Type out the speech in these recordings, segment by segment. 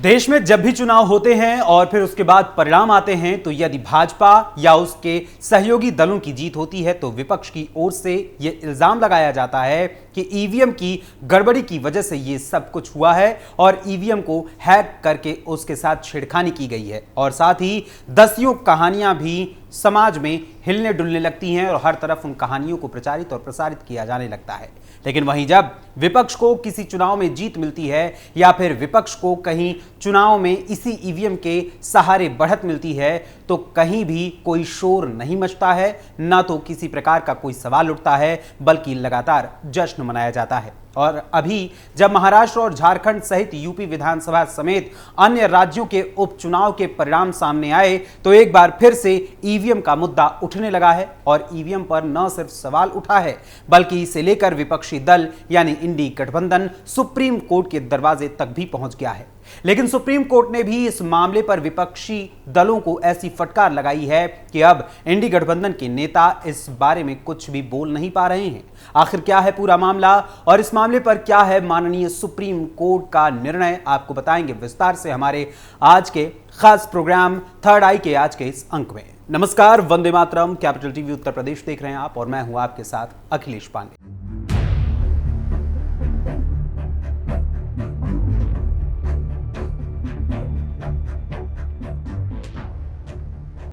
देश में जब भी चुनाव होते हैं और फिर उसके बाद परिणाम आते हैं तो यदि भाजपा या उसके सहयोगी दलों की जीत होती है तो विपक्ष की ओर से यह इल्जाम लगाया जाता है कि ईवीएम की गड़बड़ी की वजह से यह सब कुछ हुआ है और ईवीएम को हैक करके उसके साथ छेड़खानी की गई है और साथ ही दसियों कहानियां भी समाज में हिलने डुलने लगती हैं और हर तरफ उन कहानियों को प्रचारित और प्रसारित किया जाने लगता है। लेकिन वहीं जब विपक्ष को किसी चुनाव में जीत मिलती है या फिर विपक्ष को कहीं चुनाव में इसी ईवीएम के सहारे बढ़त मिलती है तो कहीं भी कोई शोर नहीं मचता है, ना तो किसी प्रकार का कोई सवाल उठता है, बल्कि लगातार जश्न मनाया जाता है। और अभी जब महाराष्ट्र और झारखंड सहित यूपी विधानसभा समेत अन्य राज्यों के उपचुनाव के परिणाम सामने आए तो एक बार फिर से ईवीएम का मुद्दा उठने लगा है और ईवीएम पर न सिर्फ सवाल उठा है बल्कि इसे लेकर विपक्षी दल यानी इंडी गठबंधन सुप्रीम कोर्ट के दरवाजे तक भी पहुंच गया है। लेकिन सुप्रीम कोर्ट ने भी इस मामले पर विपक्षी दलों को ऐसी फटकार लगाई है कि अब इंडी गठबंधन के नेता इस बारे में कुछ भी बोल नहीं पा रहे हैं। आखिर क्या है पूरा मामला और इस मामले पर क्या है माननीय सुप्रीम कोर्ट का निर्णय, आपको बताएंगे विस्तार से हमारे आज के खास प्रोग्राम थर्ड आई के आज के इस अंक में। नमस्कार, वंदे मातरम, कैपिटल टीवी उत्तर प्रदेश देख रहे हैं आप और मैं हूं आपके साथ अखिलेश पांडे।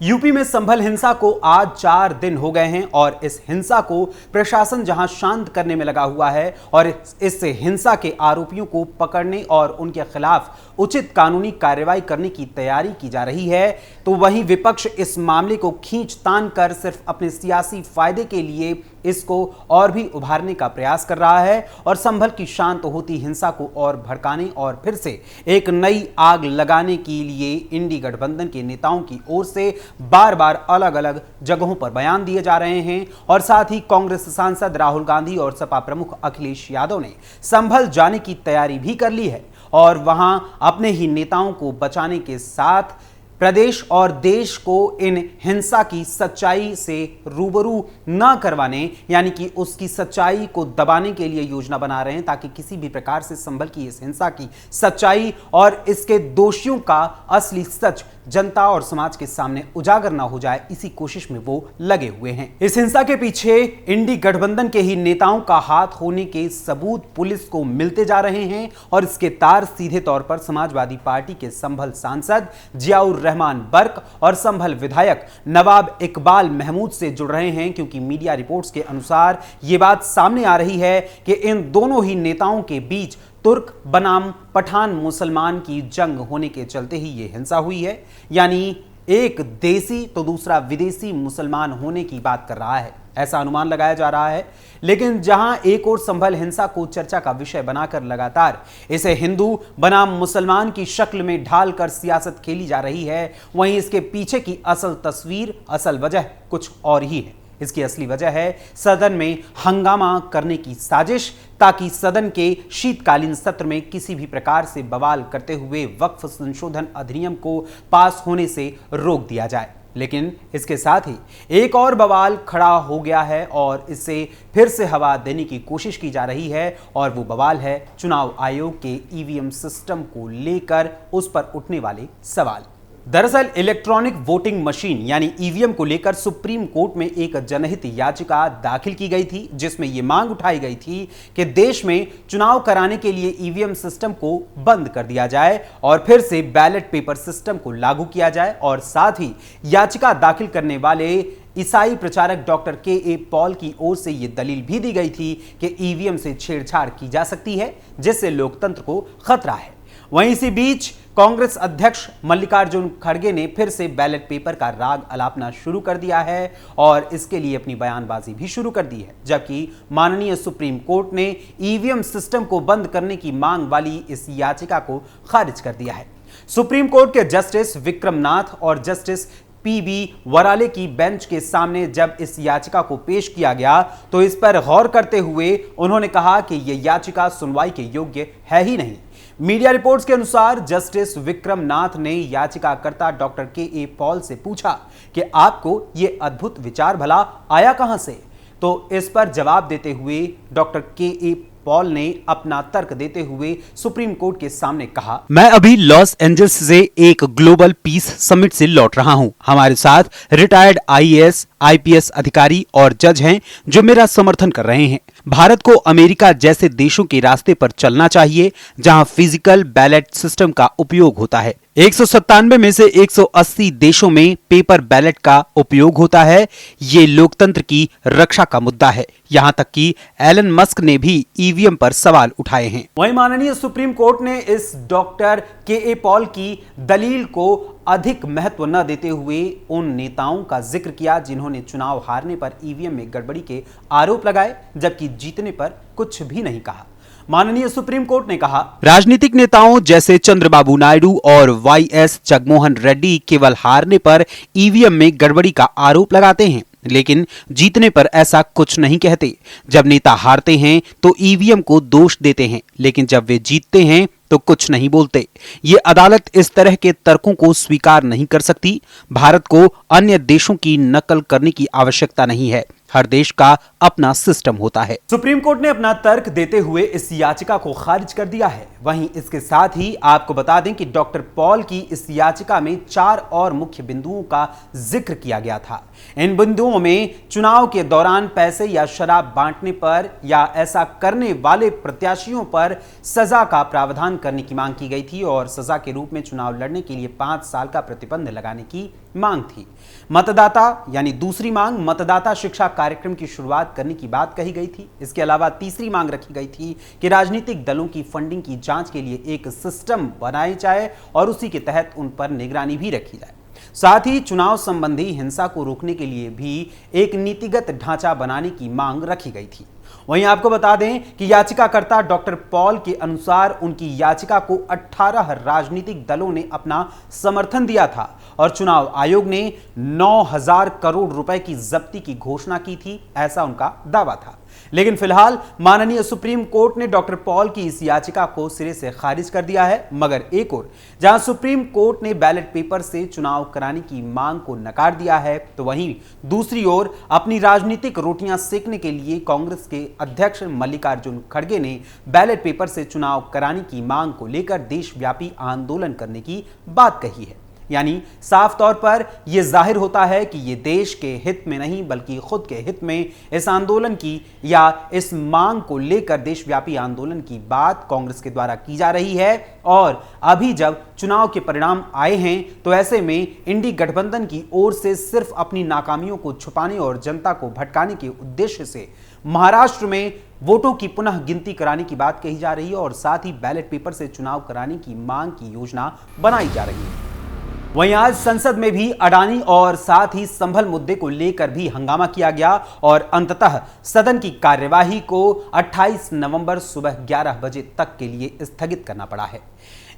यूपी में संभल हिंसा को आज 4 दिन हो गए हैं और इस हिंसा को प्रशासन जहां शांत करने में लगा हुआ है और इस हिंसा के आरोपियों को पकड़ने और उनके खिलाफ उचित कानूनी कार्रवाई करने की तैयारी की जा रही है, तो वहीं विपक्ष इस मामले को खींचतान कर सिर्फ अपने सियासी फायदे के लिए इसको और भी उभारने का प्रयास कर रहा है और संभल की शांत होती हिंसा को और भड़काने और फिर से एक नई आग लगाने के लिए इंडी गठबंधन के नेताओं की ओर से बार बार अलग अलग जगहों पर बयान दिए जा रहे हैं। और साथ ही कांग्रेस सांसद राहुल गांधी और सपा प्रमुख अखिलेश यादव ने संभल जाने की तैयारी भी कर ली है और वहां अपने ही नेताओं को बचाने के साथ प्रदेश और देश को इन हिंसा की सच्चाई से रूबरू न करवाने यानी कि उसकी सच्चाई को दबाने के लिए योजना बना रहे हैं ताकि किसी भी प्रकार से संभल की इस हिंसा की सच्चाई और इसके दोषियों का असली सच जनता और समाज के सामने उजागर ना हो जाए, इसी कोशिश में वो लगे हुए हैं। इस हिंसा के पीछे इंडी गठबंधन के ही नेताओं का हाथ होने के सबूत पुलिस को मिलते जा रहे हैं और इसके तार सीधे तौर पर समाजवादी पार्टी के संभल सांसद जियाउर रहमान बर्क और संभल विधायक नवाब इकबाल महमूद से जुड़ रहे हैं, क्योंकि मीडिया रिपोर्ट्स के अनुसार यह बात सामने आ रही है कि इन दोनों ही नेताओं के बीच तुर्क बनाम पठान मुसलमान की जंग होने के चलते ही यह हिंसा हुई है, यानी एक देसी तो दूसरा विदेशी मुसलमान होने की बात कर रहा है, ऐसा अनुमान लगाया जा रहा है। लेकिन जहां एक और संभल हिंसा को चर्चा का विषय बनाकर लगातार इसे हिंदू बनाम मुसलमान की शक्ल में ढालकर सियासत खेली जा रही है, वहीं इसके पीछे की असल तस्वीर, असल वजह कुछ और ही है। इसकी असली वजह है सदन में हंगामा करने की साजिश ताकि सदन के शीतकालीन सत्र में किसी भी प्रकार से बवाल करते हुए वक्फ संशोधन अधिनियम को पास होने से रोक दिया जाए। लेकिन इसके साथ ही एक और बवाल खड़ा हो गया है और इससे फिर से हवा देने की कोशिश की जा रही है और वो बवाल है चुनाव आयोग के ईवीएम सिस्टम को लेकर उस पर उठने वाले सवाल। दरअसल इलेक्ट्रॉनिक वोटिंग मशीन यानी ईवीएम को लेकर सुप्रीम कोर्ट में एक जनहित याचिका दाखिल की गई थी, जिसमें यह मांग उठाई गई थी कि देश में चुनाव कराने के लिए ईवीएम सिस्टम को बंद कर दिया जाए और फिर से बैलेट पेपर सिस्टम को लागू किया जाए। और साथ ही याचिका दाखिल करने वाले ईसाई प्रचारक डॉक्टर के पॉल की ओर से यह दलील भी दी गई थी कि ईवीएम से छेड़छाड़ की जा सकती है, जिससे लोकतंत्र को खतरा है। वहीं इसी बीच कांग्रेस अध्यक्ष मल्लिकार्जुन खड़गे ने फिर से बैलेट पेपर का राग अलापना शुरू कर दिया है और इसके लिए अपनी बयानबाजी भी शुरू कर दी है, जबकि माननीय सुप्रीम कोर्ट ने ईवीएम सिस्टम को बंद करने की मांग वाली इस याचिका को खारिज कर दिया है। सुप्रीम कोर्ट के जस्टिस विक्रम नाथ और जस्टिस पीबी वराले की बेंच के सामने जब इस याचिका को पेश किया गया तो इस पर गौर करते हुए उन्होंने कहा कि यह याचिका सुनवाई के योग्य है ही नहीं। मीडिया रिपोर्ट्स के अनुसार जस्टिस विक्रम नाथ ने याचिकाकर्ता डॉक्टर के पॉल से पूछा कि आपको यह अद्भुत विचार भला आया कहां से, तो इस पर जवाब देते हुए डॉक्टर के पॉल ने अपना तर्क देते हुए सुप्रीम कोर्ट के सामने कहा, मैं अभी लॉस एंजल्स से एक ग्लोबल पीस समिट से लौट रहा हूं। हमारे साथ रिटायर्ड आईएएस, आईपीएस अधिकारी और जज हैं जो मेरा समर्थन कर रहे हैं। भारत को अमेरिका जैसे देशों के रास्ते पर चलना चाहिए जहां फिजिकल बैलेट सिस्टम का उपयोग होता है। 197 में से 180 देशों में पेपर बैलेट का उपयोग होता है। ये लोकतंत्र की रक्षा का मुद्दा है। यहां तक कि एलन मस्क ने भी ईवीएम पर सवाल उठाए हैं। वहीं माननीय सुप्रीम कोर्ट ने इस डॉक्टर के पॉल की दलील को अधिक महत्व न देते हुए उन नेताओं का जिक्र किया जिन्होंने चुनाव हारने पर ईवीएम में गड़बड़ी के आरोप लगाए, जबकि जीतने पर कुछ भी नहीं कहा। माननीय सुप्रीम कोर्ट ने कहा, राजनीतिक नेताओं जैसे चंद्रबाबू नायडू और वाईएस जगनमोहन रेड्डी केवल हारने पर ईवीएम में गड़बड़ी का आरोप लगाते हैं, लेकिन जीतने पर ऐसा कुछ नहीं कहते। जब नेता हारते हैं तो ईवीएम को दोष देते हैं, लेकिन जब वे जीतते हैं तो कुछ नहीं बोलते। ये अदालत इस तरह के तर्कों को स्वीकार नहीं कर सकती। भारत को अन्य देशों की नकल करने की आवश्यकता नहीं है। हर देश का अपना सिस्टम होता है। सुप्रीम कोर्ट ने अपना तर्क देते हुए इस याचिका को खारिज कर दिया है। वहीं इसके साथ ही आपको बता दें कि डॉक्टर पॉल की इस याचिका में 4 और मुख्य बिंदुओं का जिक्र किया गया था। इन बिंदुओं में चुनाव के दौरान पैसे या शराब बांटने पर या ऐसा करने वाले प्रत्याशियों पर सजा का प्रावधान करने की मांग की गई थी और सजा के रूप में चुनाव लड़ने के लिए 5 साल का प्रतिबंध लगाने की मांग थी। मतदाता यानी दूसरी मांग मतदाता शिक्षा कार्यक्रम की शुरुआत करने की बात कही गई थी। इसके अलावा तीसरी मांग रखी गई थी कि राजनीतिक दलों की फंडिंग की जांच के लिए एक सिस्टम बनाया जाए और उसी के तहत उन पर निगरानी भी रखी जाए। साथ ही चुनाव संबंधी हिंसा को रोकने के लिए भी एक नीतिगत ढांचा बनाने की मांग रखी गई थी। वहीं आपको बता दें कि याचिकाकर्ता डॉक्टर पॉल के अनुसार उनकी याचिका को 18 राजनीतिक दलों ने अपना समर्थन दिया था और चुनाव आयोग ने 9,000 करोड़ रुपए की जब्ती की घोषणा की थी, ऐसा उनका दावा था। लेकिन फिलहाल माननीय सुप्रीम कोर्ट ने डॉक्टर पॉल की इस याचिका को सिरे से खारिज कर दिया है। मगर एक और जहां सुप्रीम कोर्ट ने बैलेट पेपर से चुनाव कराने की मांग को नकार दिया है, तो वहीं दूसरी ओर अपनी राजनीतिक रोटियां सेकने के लिए कांग्रेस के अध्यक्ष मल्लिकार्जुन खड़गे ने बैलेट पेपर से चुनाव कराने की मांग को लेकर देशव्यापी आंदोलन करने की बात कही है। यानी साफ तौर पर यह जाहिर होता है कि यह देश के हित में नहीं बल्कि खुद के हित में इस आंदोलन की या इस मांग को लेकर देशव्यापी आंदोलन की बात कांग्रेस के द्वारा की जा रही है। और अभी जब चुनाव के परिणाम आए हैं तो ऐसे में इंडी गठबंधन की ओर से सिर्फ अपनी नाकामियों को छुपाने और जनता को भटकाने के उद्देश्य से महाराष्ट्र में वोटों की पुनः गिनती कराने की बात कही जा रही है और साथ ही बैलेट पेपर से चुनाव कराने की मांग की योजना बनाई जा रही है। वहीं आज संसद में भी अडानी और साथ ही संभल मुद्दे को लेकर भी हंगामा किया गया और अंततः सदन की कार्यवाही को 28 नवंबर सुबह 11 बजे तक के लिए स्थगित करना पड़ा है।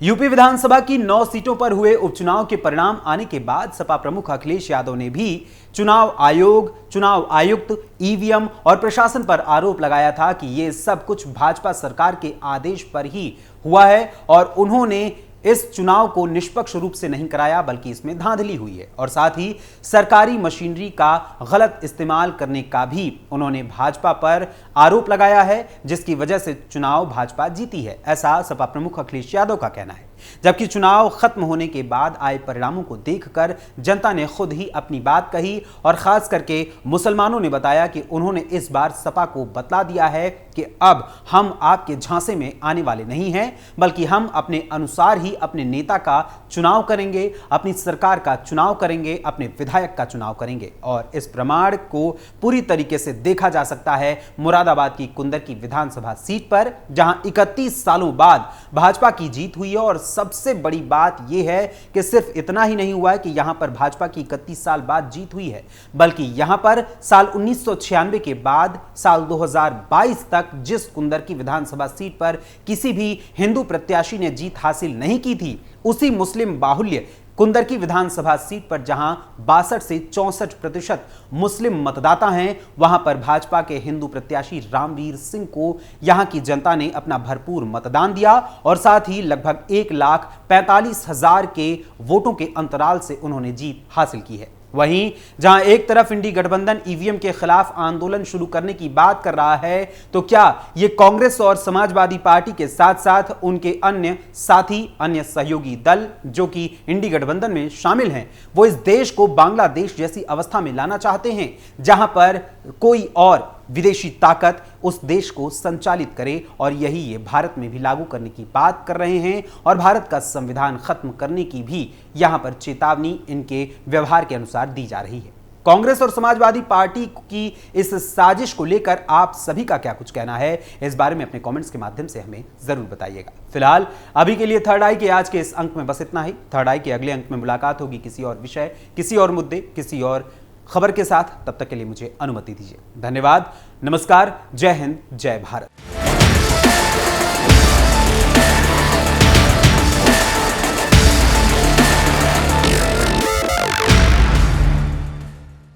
यूपी विधानसभा की 9 सीटों पर हुए उपचुनाव के परिणाम आने के बाद सपा प्रमुख अखिलेश यादव ने भी चुनाव आयोग, चुनाव आयुक्त, ईवीएम और प्रशासन पर आरोप लगाया था कि ये सब कुछ भाजपा सरकार के आदेश पर ही हुआ है और उन्होंने इस चुनाव को निष्पक्ष रूप से नहीं कराया बल्कि इसमें धांधली हुई है और साथ ही सरकारी मशीनरी का गलत इस्तेमाल करने का भी उन्होंने भाजपा पर आरोप लगाया है, जिसकी वजह से चुनाव भाजपा जीती है, ऐसा सपा प्रमुख अखिलेश यादव का कहना है। जबकि चुनाव खत्म होने के बाद आए परिणामों को देखकर जनता ने खुद ही अपनी बात कही और खास करके मुसलमानों ने बताया कि उन्होंने इस बार सपा को बतला दिया है कि अब हम आपके झांसे में आने वाले नहीं हैं बल्कि हम अपने अनुसार ही अपने नेता का चुनाव करेंगे, अपनी सरकार का चुनाव करेंगे, अपने विधायक का चुनाव करेंगे। और इस प्रमाण को पूरी तरीके से देखा जा सकता है मुरादाबाद की कुंदर की विधानसभा सीट पर, जहां 31 सालों बाद भाजपा की जीत हुई है। और सबसे बड़ी बात यह है कि सिर्फ इतना ही नहीं हुआ है कि यहां पर भाजपा की 31 साल बाद जीत हुई है, बल्कि यहां पर साल 1996 के बाद साल 2022 तक जिस कुंदर की विधानसभा सीट पर किसी भी हिंदू प्रत्याशी ने जीत हासिल नहीं की थी, उसी मुस्लिम बाहुल्य कुंदर की विधानसभा सीट पर जहां 62 से 64% मुस्लिम मतदाता हैं, वहां पर भाजपा के हिंदू प्रत्याशी रामवीर सिंह को यहां की जनता ने अपना भरपूर मतदान दिया और साथ ही लगभग 1,45,000 के वोटों के अंतराल से उन्होंने जीत हासिल की है। वहीं जहां एक तरफ इंडी गठबंधन ईवीएम के खिलाफ आंदोलन शुरू करने की बात कर रहा है, तो क्या यह कांग्रेस और समाजवादी पार्टी के साथ साथ उनके अन्य साथी, अन्य सहयोगी दल जो कि इंडी गठबंधन में शामिल हैं, वो इस देश को बांग्लादेश जैसी अवस्था में लाना चाहते हैं जहां पर कोई और विदेशी ताकत उस देश को संचालित करे, और यही ये भारत में भी लागू करने की बात कर रहे हैं और भारत का संविधान खत्म करने की भी यहां पर चेतावनी इनके व्यवहार के अनुसार दी जा रही है। कांग्रेस और समाजवादी पार्टी की इस साजिश को लेकर आप सभी का क्या कुछ कहना है, इस बारे में अपने कमेंट्स के माध्यम से हमें जरूर बताइएगा। फिलहाल अभी के लिए थर्ड आई के आज के इस अंक में बस इतना ही। थर्ड आई के अगले अंक में मुलाकात होगी किसी और विषय, किसी और मुद्दे, किसी और खबर के साथ। तब तक के लिए मुझे अनुमति दीजिए। धन्यवाद, नमस्कार, जय हिंद, जय भारत।